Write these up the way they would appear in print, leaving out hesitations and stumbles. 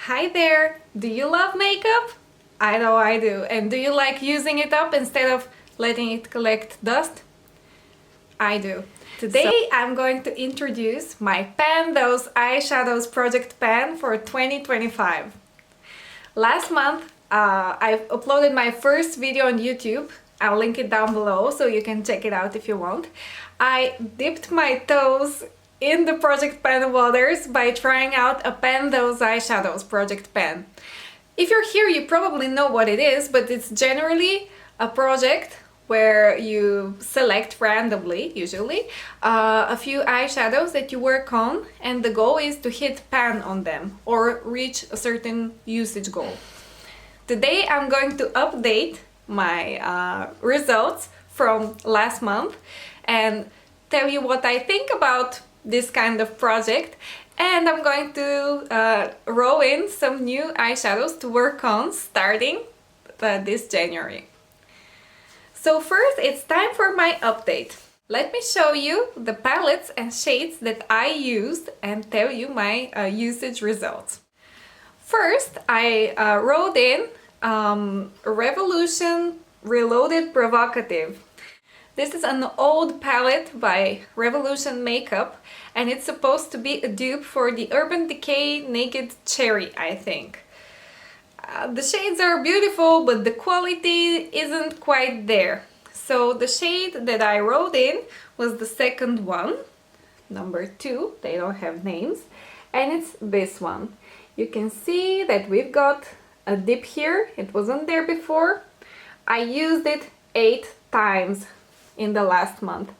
Hi there! Do you love makeup? I know I do. And do you like using it up instead of letting it collect dust? I do. Today I'm going to introduce my Pan Those Eyeshadows project pan for 2025. Last month I uploaded my first video on YouTube. I'll link it down below so you can check it out if you want. I dipped my toes in the project pan waters by trying out a Pan Those Eyeshadows project pan. If you're here, you probably know what it is, but it's generally a project where you select randomly, usually, a few eyeshadows that you work on, and the goal is to hit pan on them or reach a certain usage goal. Today I'm going to update my results from last month and tell you what I think about this kind of project, and I'm going to roll in some new eyeshadows to work on starting this January. So first, it's time for my update. Let me show you the palettes and shades that I used and tell you my usage results. First, I rolled in Revolution Reloaded Provocative. This is an old palette by Revolution Makeup, and it's supposed to be a dupe for the Urban Decay Naked Cherry, I think. The shades are beautiful, but the quality isn't quite there. So the shade that I rolled in was the second one, number 2, they don't have names, and it's this one. You can see that we've got a dip here, it wasn't there before. I used it 8 times in the last month.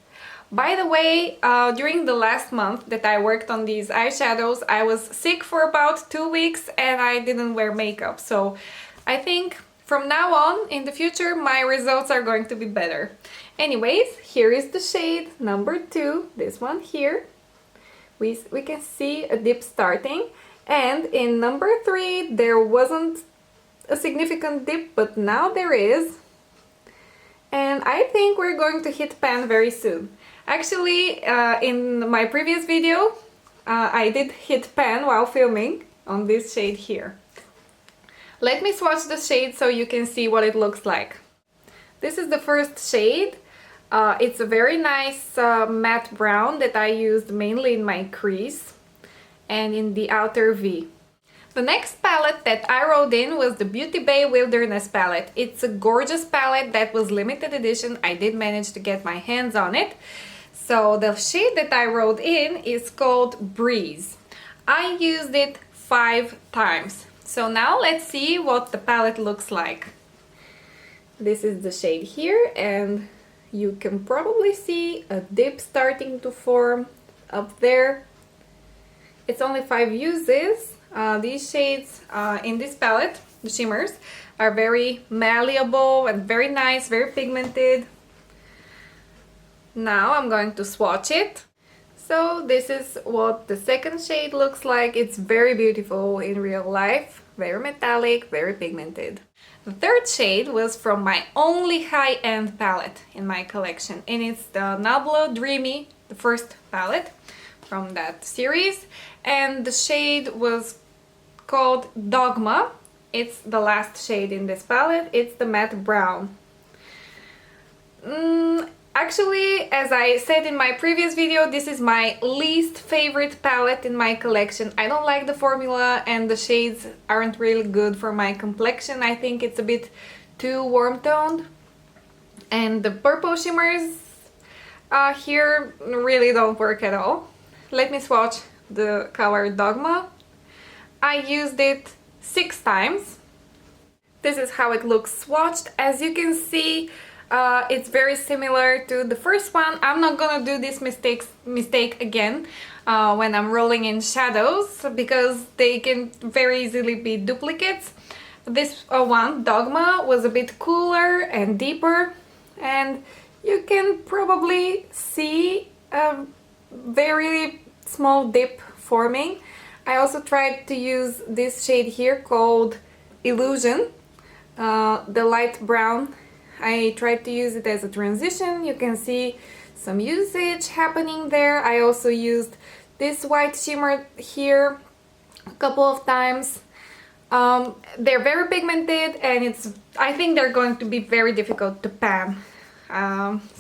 By the way, during the last month that I worked on these eyeshadows, I was sick for about 2 weeks and I didn't wear makeup. So I think from now on, in the future, my results are going to be better. Anyways, here is the shade number 2, this one here. We can see a dip starting. And in number 3, there wasn't a significant dip, but now there is. And I think we're going to hit pan very soon. Actually, in my previous video, I did hit pan while filming on this shade here. Let me swatch the shade so you can see what it looks like. This is the first shade. It's a very nice matte brown that I used mainly in my crease and in the outer V. The next palette that I rolled in was the Beauty Bay Wilderness palette. It's a gorgeous palette that was limited edition. I did manage to get my hands on it. So the shade that I rolled in is called Breeze. I used it 5 times. So now let's see what the palette looks like. This is the shade here, and you can probably see a dip starting to form up there. It's only 5 uses. These shades in this palette, the shimmers, are very malleable and very nice, very pigmented. Now I'm going to swatch it. So this is what the second shade looks like. It's very beautiful in real life, very metallic, very pigmented. The third shade was from my only high-end palette in my collection, and it's the Nabla Dreamy, the first palette from that series, and the shade was called Dogma. It's the last shade in this palette. It's the matte brown. Actually, as I said in my previous video, this is my least favorite palette in my collection. I don't like the formula and the shades aren't really good for my complexion. I think it's a bit too warm toned. And the purple shimmers here really don't work at all. Let me swatch the color Dogma. I used it 6 times. This is how it looks swatched. As you can see, it's very similar to the first one. I'm not gonna do this mistake again when I'm rolling in shadows, because they can very easily be duplicates. This one, Dogma, was a bit cooler and deeper, and you can probably see a very small dip forming. I also tried to use this shade here called Illusion, the light brown. I tried to use it as a transition. You can see some usage happening there. I also used this white shimmer here a couple of times. They're very pigmented, and I think they're going to be very difficult to pan.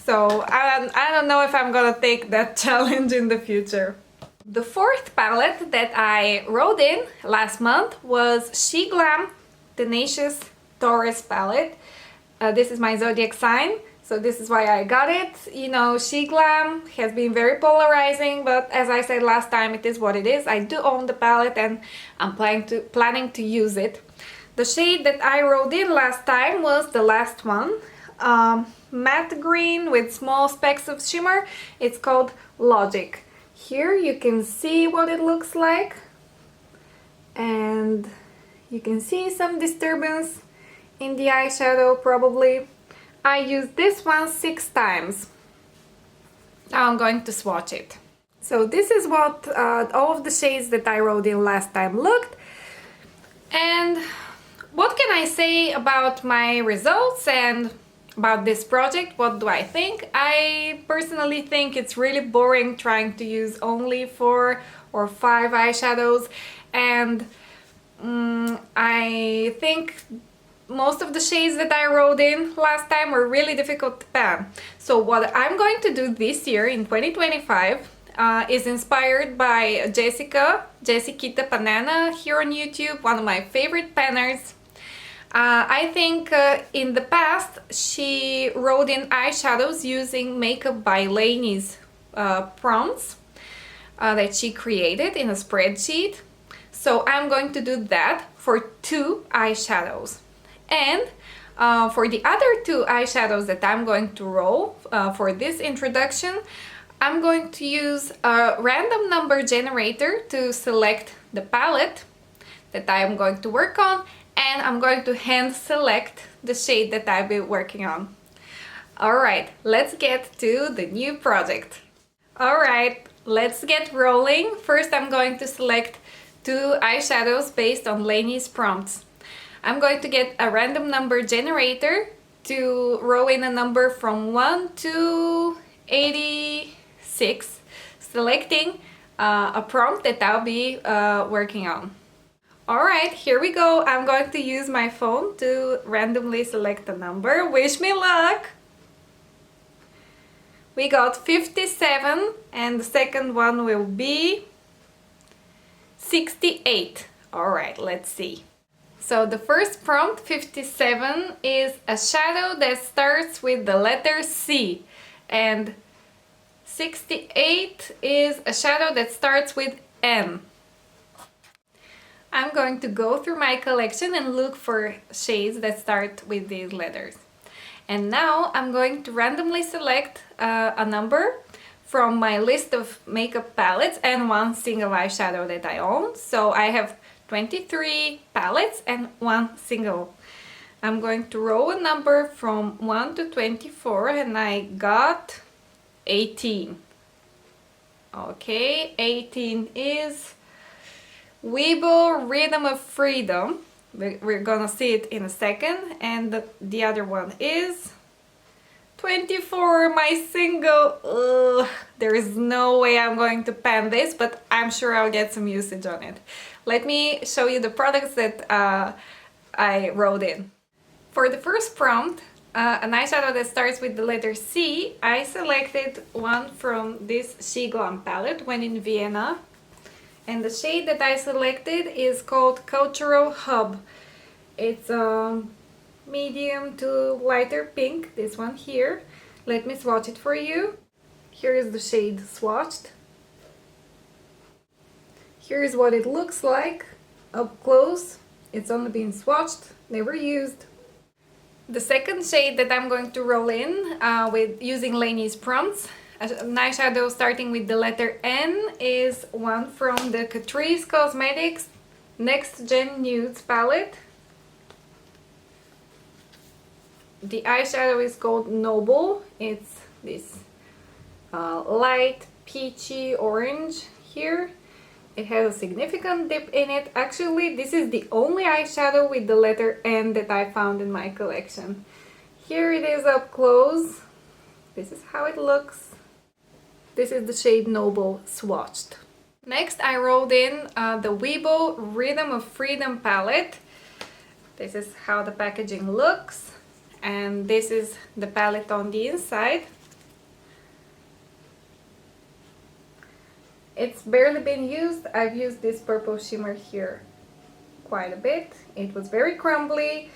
So I don't know if I'm gonna take that challenge in the future. The fourth palette that I wrote in last month was She Glam Tenacious Taurus palette. This is my zodiac sign, so this is why I got it. You know, She Glam has been very polarizing, but as I said last time, it is what it is. I do own the palette and I'm planning to use it. The shade that I wrote in last time was the last one. Matte green with small specks of shimmer. It's called Logic. Here you can see what it looks like, and you can see some disturbance in the eyeshadow probably. I used this one 6 times. Now I'm going to swatch it. So this is what all of the shades that I wrote in last time looked. And what can I say about my results and about this project? What do I think? I personally think it's really boring trying to use only 4 or 5 eyeshadows, and I think most of the shades that I wrote in last time were really difficult to pan. So what I'm going to do this year in 2025 is inspired by Jessiquita Banana here on YouTube, one of my favorite panners. I think in the past she wrote in eyeshadows using Makeup by Lainey's prompts that she created in a spreadsheet. So I'm going to do that for 2 eyeshadows. And for the other 2 eyeshadows that I'm going to roll for this introduction, I'm going to use a random number generator to select the palette that I'm going to work on, and I'm going to hand select the shade that I'll be working on. Alright, let's get to the new project. Alright, let's get rolling. First I'm going to select 2 eyeshadows based on Lainey's prompts. I'm going to get a random number generator to roll in a number from 1 to 86, selecting a prompt that I'll be working on. Alright, here we go. I'm going to use my phone to randomly select a number. Wish me luck! We got 57, and the second one will be 68. Alright, let's see. So the first prompt, 57, is a shadow that starts with the letter C, and 68 is a shadow that starts with M. I'm going to go through my collection and look for shades that start with these letters. And now I'm going to randomly select a number from my list of makeup palettes and 1 single eyeshadow that I own. So I have 23 palettes and 1 single. I'm going to roll a number from 1 to 24, and I got 18. Okay, 18 is Weeble Rhythm of Freedom. We're gonna see it in a second. And the other one is 24, my single. Ugh, there is no way I'm going to pan this, but I'm sure I'll get some usage on it. Let me show you the products that I wrote in. For the first prompt, an eyeshadow that starts with the letter C, I selected one from this She Glam palette when in Vienna. And the shade that I selected is called Cultural Hub. It's a medium to lighter pink, this one here. Let me swatch it for you. Here is the shade swatched. Here's what it looks like up close. It's only been swatched, never used. The second shade that I'm going to roll in with using Lainey's prompts, an eyeshadow starting with the letter N, is one from the Catrice Cosmetics Next Gen Nudes palette. The eyeshadow is called Noble. It's this light peachy orange here. It has a significant dip in it. Actually, this is the only eyeshadow with the letter N that I found in my collection. Here it is up close. This is how it looks. This is the shade Noble swatched. Next, I rolled in the Weeble Rhythm of Freedom palette. This is how the packaging looks, and this is the palette on the inside. It's barely been used. I've used this purple shimmer here quite a bit. It was very crumbly.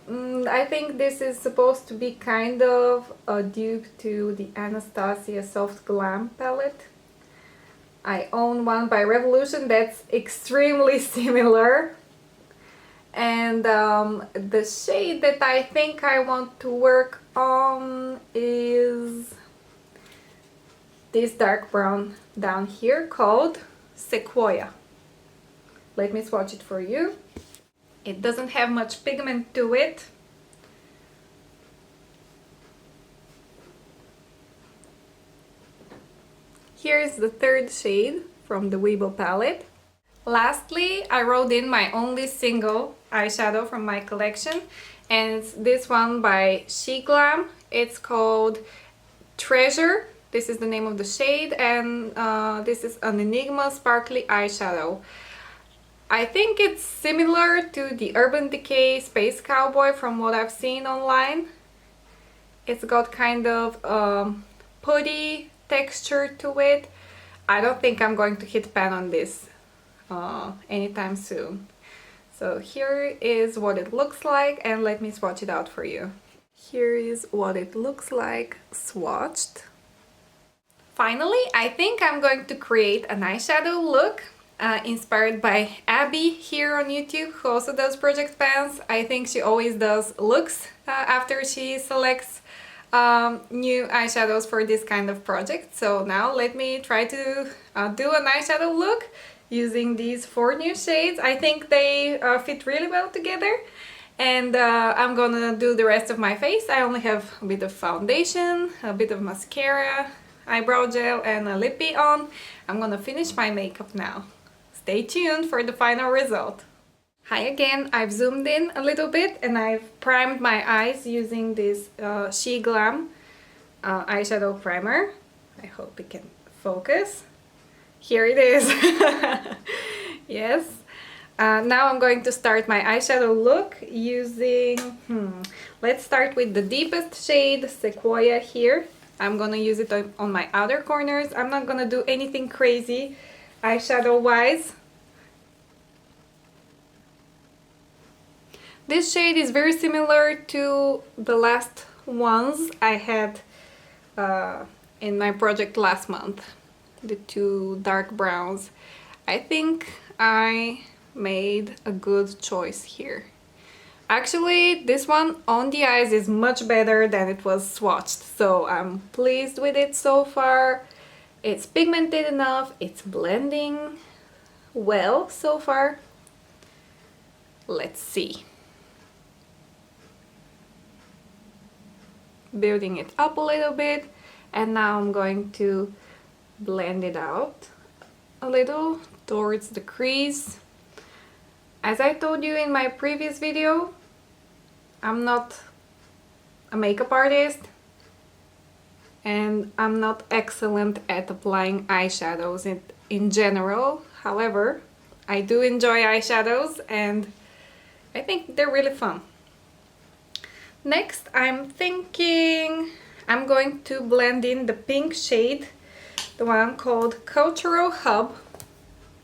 I think this is supposed to be kind of a dupe to the Anastasia Soft Glam palette. I own one by Revolution that's extremely similar. And the shade that I think I want to work on is this dark brown down here called Sequoia. Let me swatch it for you. It doesn't have much pigment to it. Here's the third shade from the Weeble palette. Lastly, I wrote in my only single eyeshadow from my collection, and it's this one by She Glam. It's called Treasure. This is the name of the shade, and this is an Enigma sparkly eyeshadow. I think it's similar to the Urban Decay Space Cowboy from what I've seen online. It's got kind of putty texture to it. I don't think I'm going to hit pan on this anytime soon. So here is what it looks like, and let me swatch it out for you. Here is what it looks like swatched. Finally, I think I'm going to create an eyeshadow look inspired by Abby here on YouTube, who also does project pans. I think she always does looks after she selects new eyeshadows for this kind of project. So now let me try to do an eyeshadow look using these 4 new shades. I think they fit really well together, and I'm gonna do the rest of my face. I only have a bit of foundation, a bit of mascara, eyebrow gel and a lippy on. I'm gonna finish my makeup now. Stay tuned for the final result. Hi again, I've zoomed in a little bit and I've primed my eyes using this She Glam eyeshadow primer. I hope it can focus. Here it is. Yes. Now I'm going to start my eyeshadow look using, let's start with the deepest shade, Sequoia here. I'm gonna use it on my outer corners. I'm not gonna do anything crazy eyeshadow wise. This shade is very similar to the last ones I had in my project last month, the 2 dark browns. I think I made a good choice here. Actually, this one on the eyes is much better than it was swatched, so I'm pleased with it so far. It's pigmented enough, it's blending well so far. Let's see. Building it up a little bit, and now I'm going to blend it out a little towards the crease. As I told you in my previous video, I'm not a makeup artist and I'm not excellent at applying eyeshadows in general. However, I do enjoy eyeshadows and I think they're really fun. Next, I'm thinking I'm going to blend in the pink shade, the one called Cultural Hub,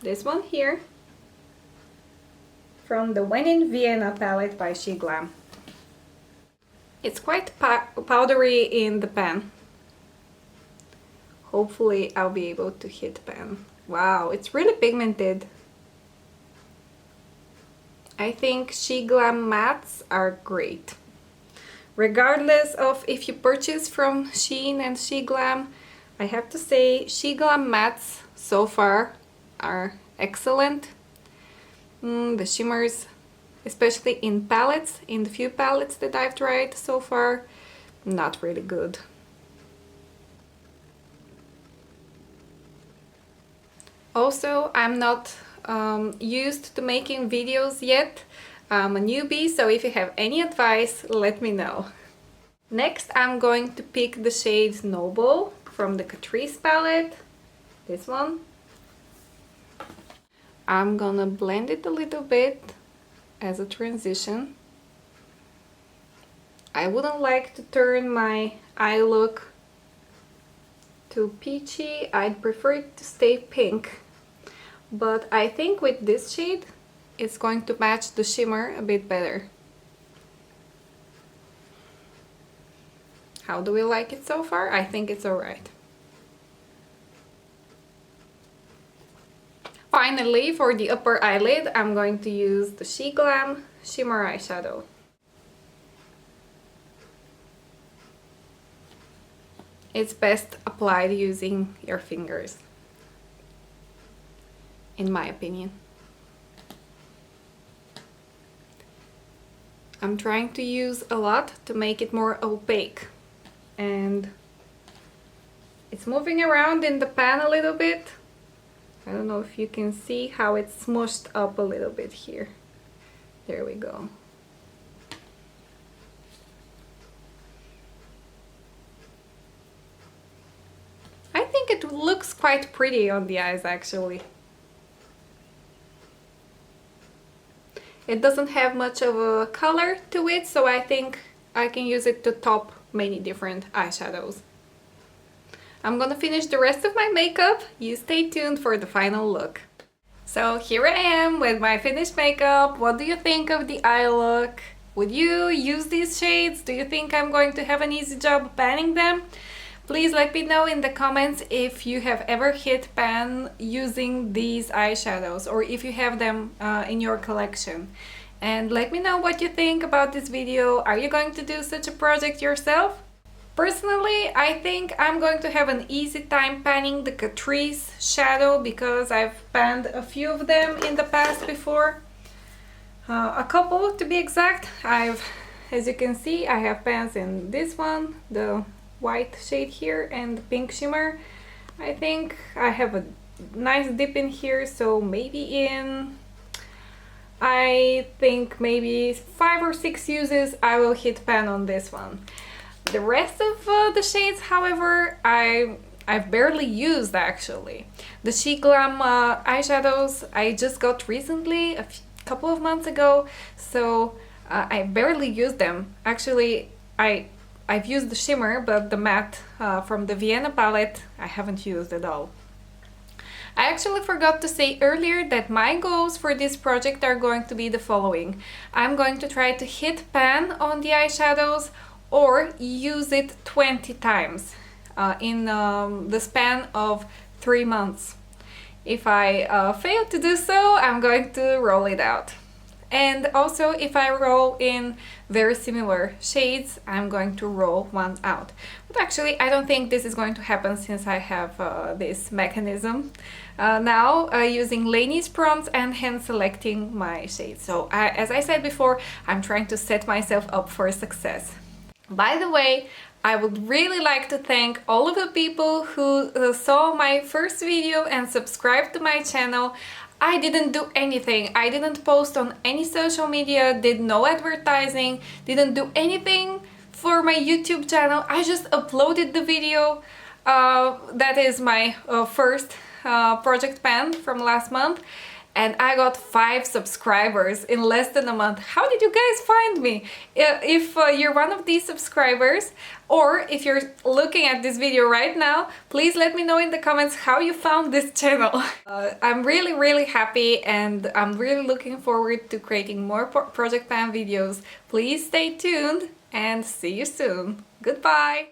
this one here, from the When in Vienna palette by She Glam. It's quite powdery in the pan. Hopefully I'll be able to hit pan. Wow, it's really pigmented. I think She Glam mattes are great. Regardless of if you purchase from Shein and She Glam, I have to say She Glam mattes so far are excellent. The shimmers, especially in palettes, in the few palettes that I've tried so far, not really good. Also, I'm not used to making videos yet. I'm a newbie, so if you have any advice, let me know. Next, I'm going to pick the shade Noble from the Catrice palette, this one. I'm gonna blend it a little bit as a transition. I wouldn't like to turn my eye look too peachy. I'd prefer it to stay pink. But I think with this shade, it's going to match the shimmer a bit better. How do we like it so far? I think it's alright. Finally, for the upper eyelid, I'm going to use the She Glam Shimmer Eyeshadow. It's best applied using your fingers, in my opinion. I'm trying to use a lot to make it more opaque. And it's moving around in the pan a little bit. I don't know if you can see how it's smushed up a little bit here. There we go. I think it looks quite pretty on the eyes actually. It doesn't have much of a color to it, so I think I can use it to top many different eyeshadows. I'm gonna finish the rest of my makeup. You stay tuned for the final look. So here I am with my finished makeup. What do you think of the eye look? Would you use these shades? Do you think I'm going to have an easy job panning them? Please let me know in the comments if you have ever hit pan using these eyeshadows or if you have them in your collection. And let me know what you think about this video. Are you going to do such a project yourself? Personally, I think I'm going to have an easy time panning the Catrice shadow because I've panned a few of them in the past before. A couple to be exact. As you can see, I have pans in this one, the white shade here, and the pink shimmer. I think I have a nice dip in here, so maybe I think maybe 5 or 6 uses I will hit pan on this one. The rest of the shades, however, I've barely used actually. The She Glam eyeshadows I just got recently, a couple of months ago, so I barely used them. Actually, I've used the shimmer, but the matte from the Vienna palette I haven't used at all. I actually forgot to say earlier that my goals for this project are going to be the following. I'm going to try to hit pan on the eyeshadows or use it 20 times in the span of 3 months. If I fail to do so, I'm going to roll it out. And also, if I roll in very similar shades, I'm going to roll one out. But actually, I don't think this is going to happen since I have this mechanism now using Lainey's prompts and hand selecting my shades. So as I said before, I'm trying to set myself up for success. By the way, I would really like to thank all of the people who saw my first video and subscribed to my channel. I didn't do anything. I didn't post on any social media, did no advertising, didn't do anything for my YouTube channel. I just uploaded the video. That is my first project pan from last month. And I got 5 subscribers in less than a month. How did you guys find me? If you're one of these subscribers, or if you're looking at this video right now, please let me know in the comments how you found this channel. I'm really happy and I'm really looking forward to creating more project pan videos. Please stay tuned and see you soon. Goodbye!